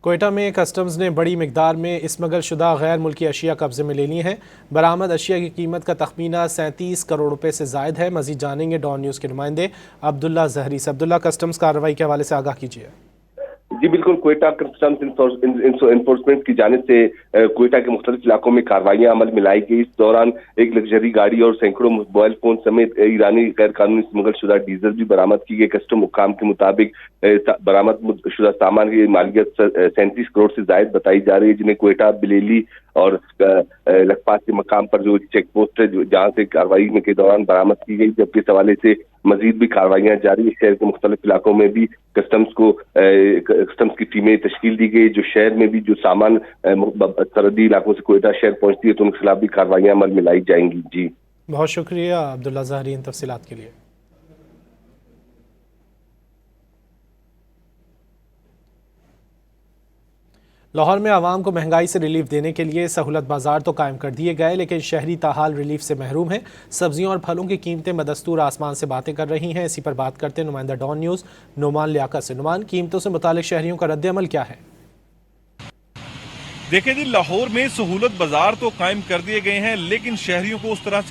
کوئٹہ میں کسٹمز نے بڑی مقدار میں اسمگل شدہ غیر ملکی اشیاء قبضے میں لے لی ہیں۔ برآمد اشیاء کی قیمت کا تخمینہ 37 کروڑ روپے سے زائد ہے۔ مزید جانیں گے ڈان نیوز کے نمائندے عبداللہ زہری سے۔ عبداللہ، کسٹمز کارروائی کے حوالے سے آگاہ کیجیے۔ جی بالکل، کوئٹہ کسٹمز انفورسمنٹ کی جانب سے کوئٹہ کے مختلف علاقوں میں کارروائیاں عمل میں لائی گئی۔ اس دوران ایک لگژری گاڑی اور سینکڑوں موبائل فون سمیت ایرانی غیر قانونی اسمگل شدہ ڈیزل بھی برآمد کی گئی۔ کسٹم حکام کے مطابق برآمد شدہ سامان کی مالیت 37 کروڑ سے زائد بتائی جا رہی ہے، جنہیں کوئٹہ، بلیلی اور لکھپات کے مقام پر جو چیک پوسٹ ہے جہاں سے کارروائی کے دوران برآمد کی گئی، جبکہ اس حوالے سے مزید بھی کارروائیاں جاری ہیں۔ شہر کے مختلف علاقوں میں بھی کسٹمز کی ٹیمیں تشکیل دی گئی، جو شہر میں بھی جو سامان سرحدی علاقوں سے کوئٹہ شہر پہنچتی ہے تو ان کے خلاف بھی کارروائیاں عمل میں لائی جائیں گی۔ جی بہت شکریہ عبداللہ زہری ان تفصیلات کے لیے۔ لاہور میں عوام کو مہنگائی سے ریلیف دینے کے لیے سہولت بازار تو قائم کر دیے گئے، لیکن شہری تاحال ریلیف سے محروم ہیں۔ سبزیوں اور پھلوں کی قیمتیں بدستور آسمان سے باتیں کر رہی ہیں۔ اسی پر بات کرتے ہیں نمائندہ ڈان نیوز نعمان لیاقت سے۔ نعمان، قیمتوں سے متعلق شہریوں کا رد عمل کیا ہے؟ دیکھیں جی، لاہور میں سہولت بازار تو قائم کر دیے گئے ہیں، لیکن شہریوں کو اس طرح سے